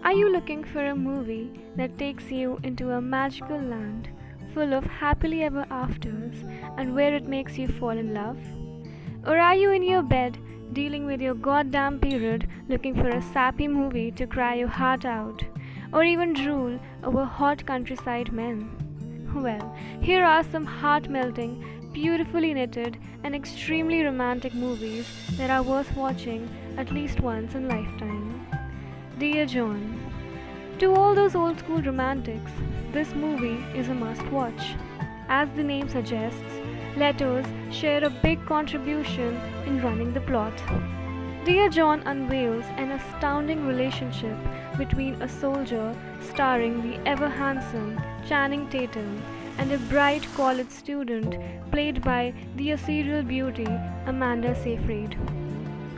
Are you looking for a movie that takes you into a magical land full of happily ever afters and where it makes you fall in love? Or are you in your bed dealing with your goddamn period looking for a sappy movie to cry your heart out or even drool over hot countryside men? Well, here are some heart melting, beautifully knitted, and extremely romantic movies that are worth watching at least once in lifetime. Dear John. To all those old school romantics, this movie is a must watch. As the name suggests, letters share a big contribution in running the plot. Dear John unveils an astounding relationship between a soldier starring the ever handsome Channing Tatum and a bright college student played by the ethereal beauty Amanda Seyfried,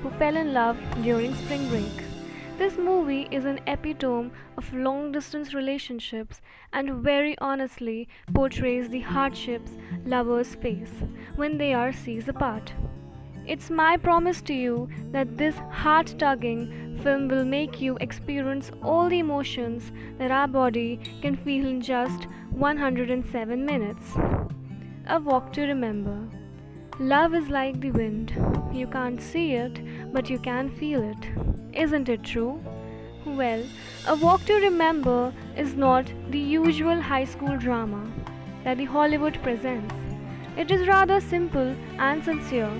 who fell in love during spring break. This movie is an epitome of long distance relationships and very honestly portrays the hardships lovers face when they are seas apart. It's my promise to you that this heart tugging film will make you experience all the emotions that our body can feel in just 107 minutes. A Walk to Remember. Love is like the wind. You can't see it, but you can feel it. Isn't it true? Well, A Walk to Remember is not the usual high school drama that the Hollywood presents. It is rather simple and sincere.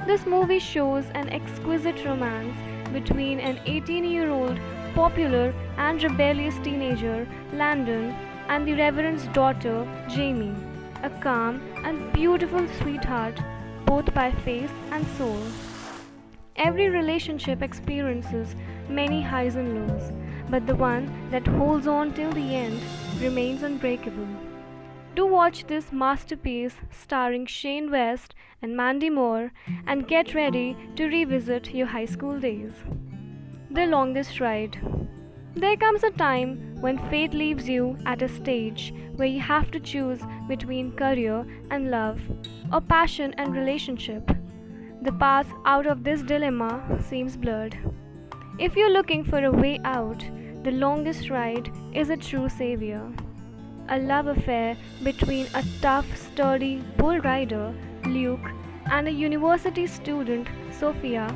This movie shows an exquisite romance between an 18-year-old popular and rebellious teenager, Landon, and the Reverend's daughter, Jamie, a calm and beautiful sweetheart, both by face and soul. Every relationship experiences many highs and lows, but the one that holds on till the end remains unbreakable. Do watch this masterpiece starring Shane West and Mandy Moore and get ready to revisit your high school days. The Longest Ride. There comes a time when fate leaves you at a stage where you have to choose between career and love, or passion and relationship. The path out of this dilemma seems blurred. If you're looking for a way out, The Longest Ride is a true savior. A love affair between a tough, sturdy bull rider, Luke, and a university student, Sophia,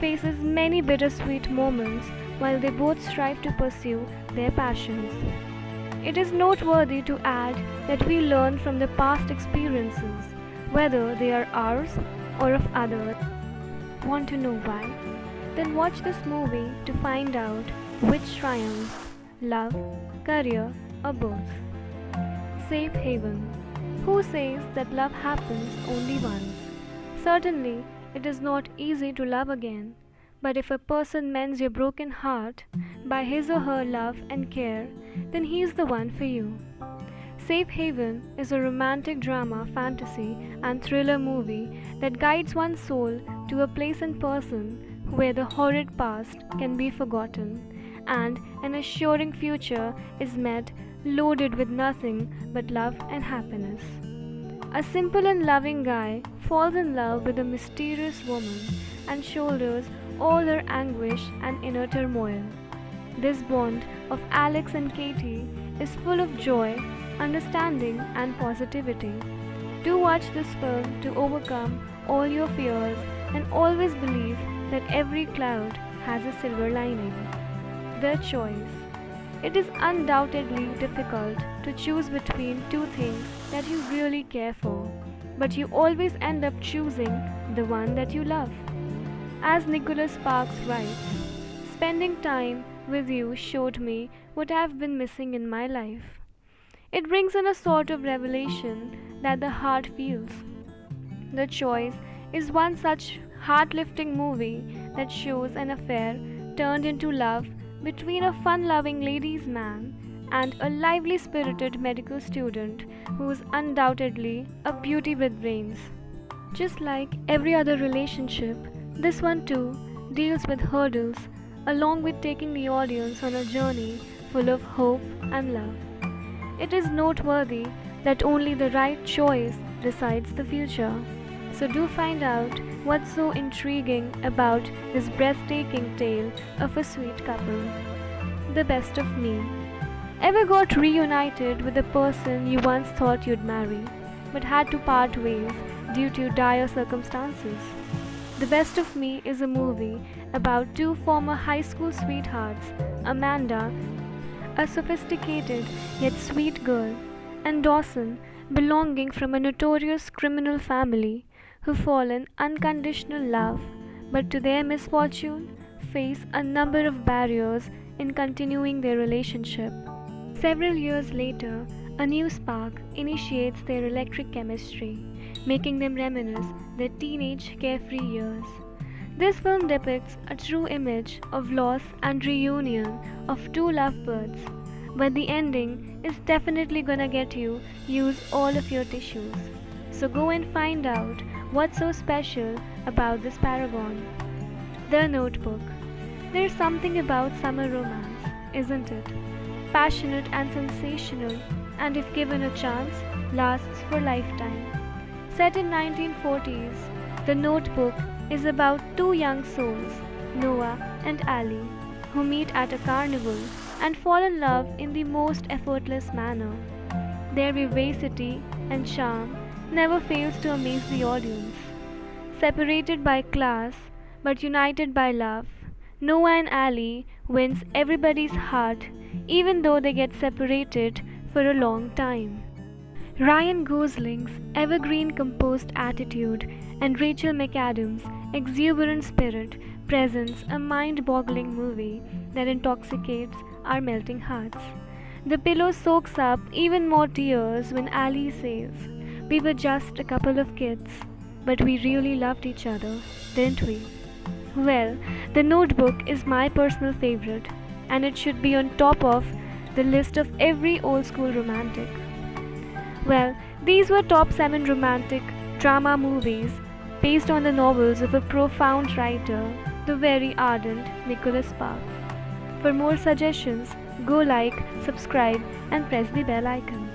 faces many bittersweet moments while they both strive to pursue their passions. It is noteworthy to add that we learn from the past experiences, whether they are ours or of others. Want to know why? Then watch this movie to find out which triumphs, love, career, or both. Safe Haven. Who says that love happens only once? Certainly, it is not easy to love again, but if a person mends your broken heart by his or her love and care, then he is the one for you. Safe Haven is a romantic drama, fantasy, and thriller movie that guides one's soul to a place and person where the horrid past can be forgotten and an assuring future is met loaded with nothing but love and happiness. A simple and loving guy falls in love with a mysterious woman and shoulders all her anguish and inner turmoil. This bond of Alex and Katie is full of joy, understanding, and positivity. Do watch this film to overcome all your fears and always believe that every cloud has a silver lining. The Choice. It is undoubtedly difficult to choose between two things that you really care for, but you always end up choosing the one that you love. As Nicholas Sparks writes, spending time with you showed me what I've been missing in my life. It brings in a sort of revelation that the heart feels. The Choice is one such heart-lifting movie that shows an affair turned into love between a fun-loving ladies' man and a lively-spirited medical student who is undoubtedly a beauty with brains. Just like every other relationship, this one too deals with hurdles along with taking the audience on a journey full of hope and love. It is noteworthy that only the right choice decides the future. So do find out what's so intriguing about this breathtaking tale of a sweet couple. The Best of Me. Ever got reunited with the person you once thought you'd marry, but had to part ways due to dire circumstances? The Best of Me is a movie about two former high school sweethearts, Amanda, a sophisticated yet sweet girl, and Dawson, belonging from a notorious criminal family, who fall in unconditional love, but to their misfortune, face a number of barriers in continuing their relationship. Several years later, a new spark initiates their electric chemistry, making them reminisce their teenage carefree years. This film depicts a true image of loss and reunion of two lovebirds, but the ending is definitely gonna get you use all of your tissues. So go and find out what's so special about this paragon. The Notebook. There's something about summer romance, isn't it? Passionate and sensational, and if given a chance, lasts for lifetime. Set in 1940s, The Notebook is about two young souls, Noah and Ali, who meet at a carnival and fall in love in the most effortless manner. Their vivacity and charm never fails to amaze the audience. Separated by class but united by love, Noah and Ali wins everybody's heart even though they get separated for a long time. Ryan Gosling's evergreen composed attitude and Rachel McAdams' exuberant spirit presents a mind-boggling movie that intoxicates our melting hearts. The Pillow soaks up even more tears when Ali says, "We were just a couple of kids, but we really loved each other, didn't we?" Well, The Notebook is my personal favorite, and it should be on top of the list of every old school romantic. Well, these were top 7 romantic drama movies based on the novels of a profound writer, the very ardent Nicholas Sparks. For more suggestions, go like, subscribe, and press the bell icon.